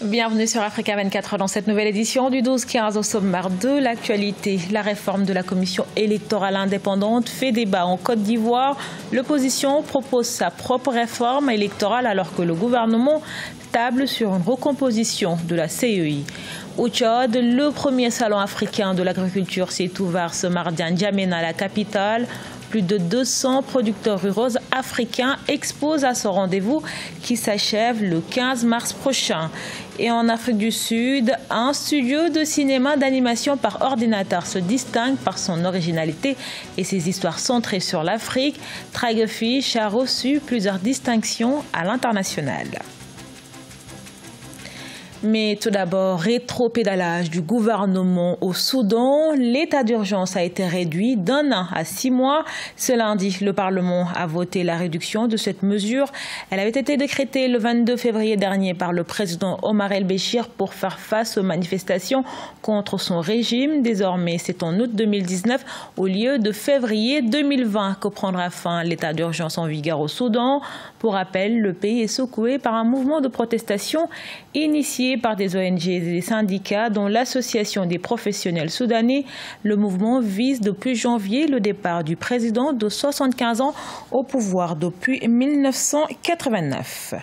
Bienvenue sur Africa 24 dans cette nouvelle édition du 12-15 au sommaire de l'actualité. La réforme de la commission électorale indépendante fait débat en Côte d'Ivoire. L'opposition propose sa propre réforme électorale alors que le gouvernement table sur une recomposition de la CEI. Au Tchad, le premier salon africain de l'agriculture s'est ouvert ce mardi à N'Djamena, la capitale. Plus de 200 producteurs ruraux africains exposent à ce rendez-vous qui s'achève le 15 mars prochain. Et en Afrique du Sud, un studio de cinéma d'animation par ordinateur se distingue par son originalité et ses histoires centrées sur l'Afrique. Triggerfish a reçu plusieurs distinctions à l'international. Mais tout d'abord, rétropédalage du gouvernement au Soudan. L'état d'urgence a été réduit d'1 an à 6 mois. Ce lundi, le Parlement a voté la réduction de cette mesure. Elle avait été décrétée le 22 février dernier par le président Omar El-Béchir pour faire face aux manifestations contre son régime. Désormais, c'est en août 2019 au lieu de février 2020 que prendra fin l'état d'urgence en vigueur au Soudan. Pour rappel, le pays est secoué par un mouvement de protestation initié par des ONG et des syndicats dont l'Association des professionnels soudanais. Le mouvement vise depuis janvier le départ du président de 75 ans au pouvoir depuis 1989.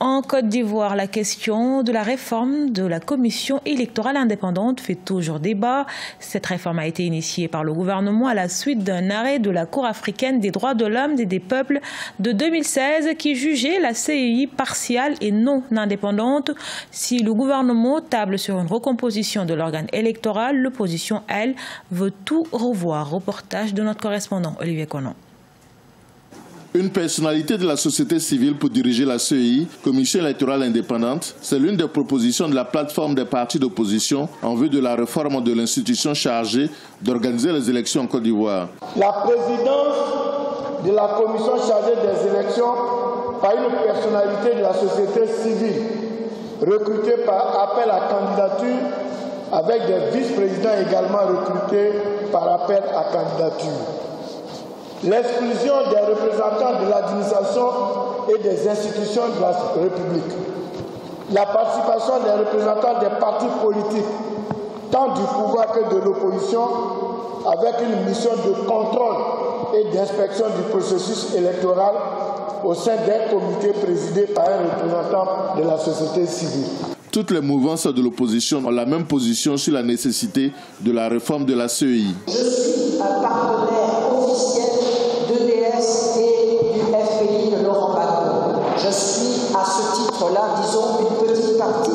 En Côte d'Ivoire, la question de la réforme de la commission électorale indépendante fait toujours débat. Cette réforme a été initiée par le gouvernement à la suite d'un arrêt de la Cour africaine des droits de l'homme et des peuples de 2016 qui jugeait la CEI partiale et non indépendante. Si le gouvernement table sur une recomposition de l'organe électoral, l'opposition, elle, veut tout revoir. Reportage de notre correspondant Olivier Conan. Une personnalité de la société civile pour diriger la CEI, Commission électorale indépendante, c'est l'une des propositions de la plateforme des partis d'opposition en vue de la réforme de l'institution chargée d'organiser les élections en Côte d'Ivoire. La présidence de la commission chargée des élections par une personnalité de la société civile, recrutée par appel à candidature, avec des vice-présidents également recrutés par appel à candidature. L'exclusion des représentants de l'administration et des institutions de la République. La participation des représentants des partis politiques, tant du pouvoir que de l'opposition, avec une mission de contrôle et d'inspection du processus électoral au sein d'un comité présidé par un représentant de la société civile. Toutes les mouvances de l'opposition ont la même position sur la nécessité de la réforme de la CEI. Je suis un partenaire officiel d'EDS et du FPI de Laurent Gbagbo. Je suis à ce titre-là, disons, une petite partie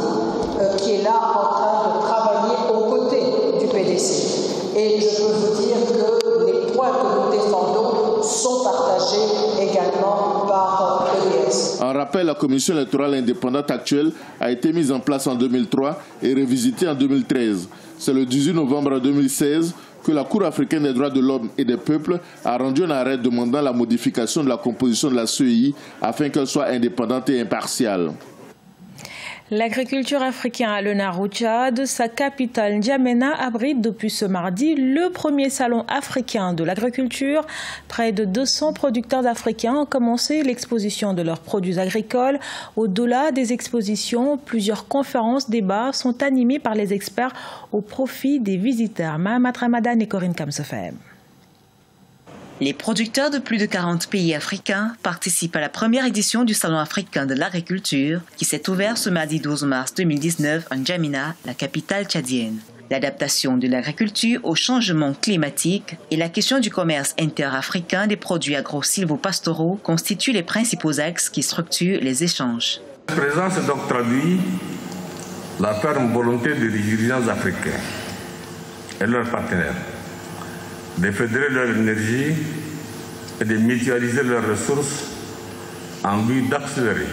qui est là en train de travailler aux côtés du PDC. Et je peux vous dire que les points que nous défendons sont partagés également par EDS. En rappel, la commission électorale indépendante actuelle a été mise en place en 2003 et révisitée en 2013. C'est le 18 novembre 2016 que la Cour africaine des droits de l'homme et des peuples a rendu un arrêt demandant la modification de la composition de la CEI afin qu'elle soit indépendante et impartiale. L'agriculture africaine à l'honneur au Tchad, sa capitale N'Djamena abrite depuis ce mardi le premier salon africain de l'agriculture. Près de 200 producteurs africains ont commencé l'exposition de leurs produits agricoles. Au-delà des expositions, plusieurs conférences, débats sont animés par les experts au profit des visiteurs. Mahamat Ramadan et Corinne Kamsefem. Les producteurs de plus de 40 pays africains participent à la première édition du Salon africain de l'agriculture qui s'est ouvert ce mardi 12 mars 2019 à N'Djamena, la capitale tchadienne. L'adaptation de l'agriculture au changement climatique et la question du commerce interafricain des produits agro-silvopastoraux constituent les principaux axes qui structurent les échanges. Cette présence donc traduit la ferme volonté des dirigeants africains et leurs partenaires de fédérer leur énergie et de mutualiser leurs ressources en vue d'accélérer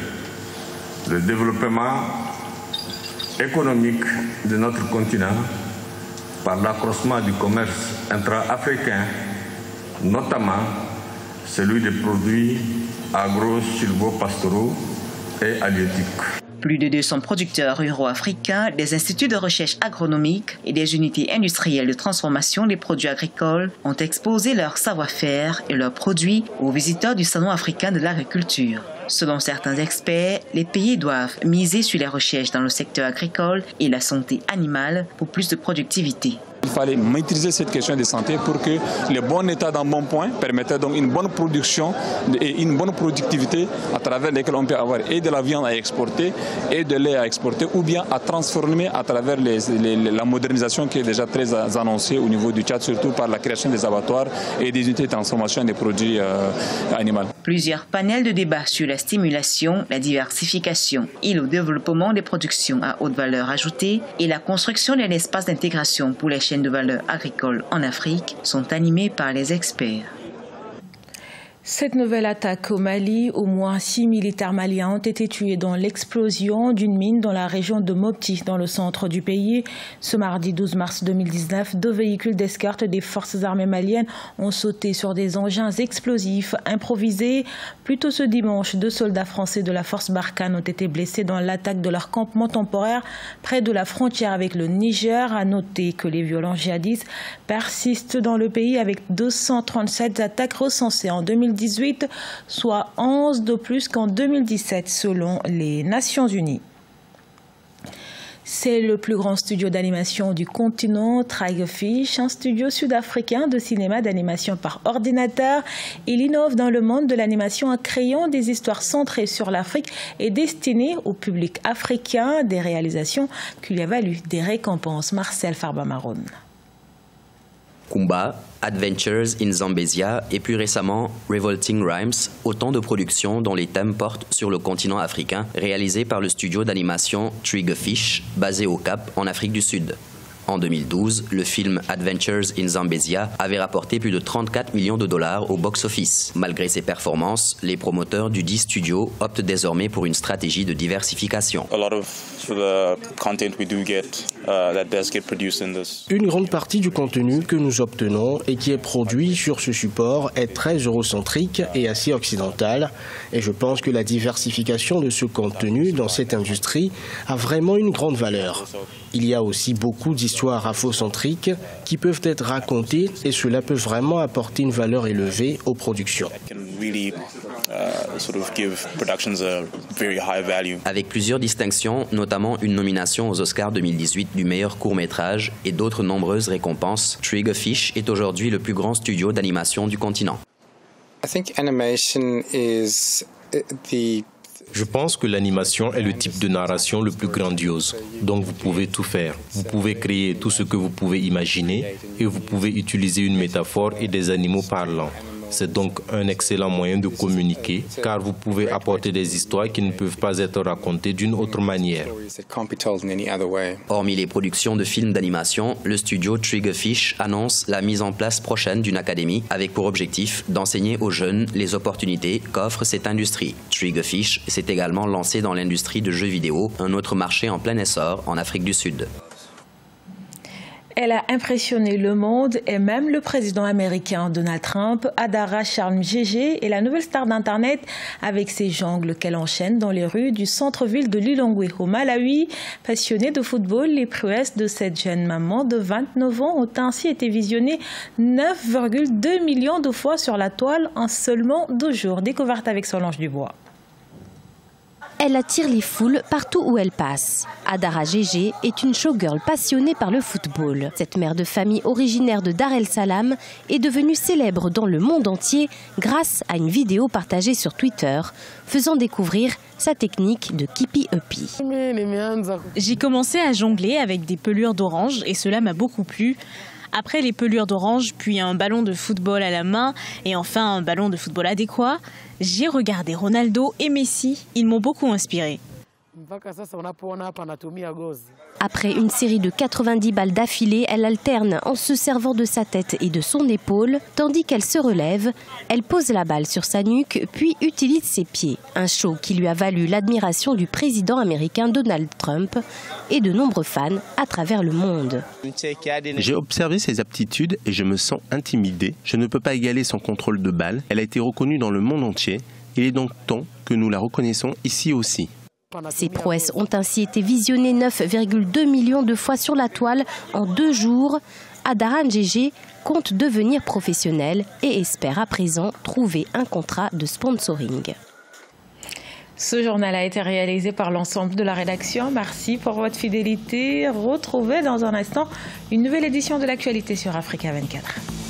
le développement économique de notre continent par l'accroissement du commerce intra-africain, notamment celui des produits agro-silvopastoraux et halieutiques. Plus de 200 producteurs ruraux africains, des instituts de recherche agronomique et des unités industrielles de transformation des produits agricoles ont exposé leur savoir-faire et leurs produits aux visiteurs du Salon africain de l'agriculture. Selon certains experts, les pays doivent miser sur les recherches dans le secteur agricole et la santé animale pour plus de productivité. Il fallait maîtriser cette question de santé pour que le bon état d'un bon point permettait donc une bonne production et une bonne productivité à travers lesquelles on peut avoir et de la viande à exporter et de lait à exporter ou bien à transformer à travers la modernisation qui est déjà très annoncée au niveau du Tchad, surtout par la création des abattoirs et des unités de transformation des produits animaux. Plusieurs panels de débat sur la stimulation, la diversification et le développement des productions à haute valeur ajoutée et la construction d'un espace d'intégration pour les chaînes de valeur agricole en Afrique sont animés par les experts. Cette nouvelle attaque au Mali, au moins 6 militaires maliens ont été tués dans l'explosion d'une mine dans la région de Mopti, dans le centre du pays. Ce mardi 12 mars 2019, 2 véhicules d'escorte des forces armées maliennes ont sauté sur des engins explosifs improvisés. Plus tôt ce dimanche, 2 soldats français de la force Barkhane ont été blessés dans l'attaque de leur campement temporaire près de la frontière avec le Niger. À noter que les violences djihadistes persistent dans le pays avec 237 attaques recensées en 2018, soit 11 de plus qu'en 2017 selon les Nations Unies. C'est le plus grand studio d'animation du continent, Triggerfish, un studio sud-africain de cinéma d'animation par ordinateur. Il innove dans le monde de l'animation en créant des histoires centrées sur l'Afrique et destinées au public africain, des réalisations qui lui a valu des récompenses. Marcel Farba-Maroun. Kumba, Adventures in Zambezia et plus récemment Revolting Rhymes, autant de productions dont les thèmes portent sur le continent africain, réalisées par le studio d'animation Triggerfish, basé au Cap, en Afrique du Sud. En 2012, le film Adventures in Zambezia avait rapporté plus de 34 millions de dollars au box-office. Malgré ses performances, les promoteurs du dit studio optent désormais pour une stratégie de diversification. Une grande partie du contenu que nous obtenons et qui est produit sur ce support est très eurocentrique et assez occidental. Et je pense que la diversification de ce contenu dans cette industrie a vraiment une grande valeur. Il y a aussi beaucoup d'histoires afrocentriques qui peuvent être racontées et cela peut vraiment apporter une valeur élevée aux productions. Avec plusieurs distinctions, notamment une nomination aux Oscars 2018 du meilleur court-métrage et d'autres nombreuses récompenses, Triggerfish est aujourd'hui le plus grand studio d'animation du continent. Je pense que l'animation est le type de narration le plus grandiose. Donc vous pouvez tout faire. Vous pouvez créer tout ce que vous pouvez imaginer et vous pouvez utiliser une métaphore et des animaux parlants. C'est donc un excellent moyen de communiquer car vous pouvez apporter des histoires qui ne peuvent pas être racontées d'une autre manière. Hormis les productions de films d'animation, le studio Triggerfish annonce la mise en place prochaine d'une académie avec pour objectif d'enseigner aux jeunes les opportunités qu'offre cette industrie. Triggerfish s'est également lancé dans l'industrie de jeux vidéo, un autre marché en plein essor en Afrique du Sud. Elle a impressionné le monde et même le président américain Donald Trump. Adara Charm-Gégé est la nouvelle star d'Internet avec ses jongles qu'elle enchaîne dans les rues du centre-ville de Lilongwe au Malawi. Passionnée de football, les prouesses de cette jeune maman de 29 ans ont ainsi été visionnées 9,2 millions de fois sur la toile en seulement 2 jours. Découverte avec Solange Dubois. Elle attire les foules partout où elle passe. Adara Gégé est une showgirl passionnée par le football. Cette mère de famille originaire de Dar el Salam est devenue célèbre dans le monde entier grâce à une vidéo partagée sur Twitter, faisant découvrir sa technique de kipi-upi. J'ai commencé à jongler avec des pelures d'orange et cela m'a beaucoup plu. Après les pelures d'orange, puis un ballon de football à la main et enfin un ballon de football adéquat, j'ai regardé Ronaldo et Messi. Ils m'ont beaucoup inspiré. Après une série de 90 balles d'affilée, elle alterne en se servant de sa tête et de son épaule. Tandis qu'elle se relève, elle pose la balle sur sa nuque, puis utilise ses pieds. Un show qui lui a valu l'admiration du président américain Donald Trump et de nombreux fans à travers le monde. J'ai observé ses aptitudes et je me sens intimidé. Je ne peux pas égaler son contrôle de balle. Elle a été reconnue dans le monde entier. Il est donc temps que nous la reconnaissons ici aussi. Ces prouesses ont ainsi été visionnées 9,2 millions de fois sur la toile en 2 jours. Adara Gégé compte devenir professionnelle et espère à présent trouver un contrat de sponsoring. Ce journal a été réalisé par l'ensemble de la rédaction. Merci pour votre fidélité. Retrouvez dans un instant une nouvelle édition de l'actualité sur Africa 24.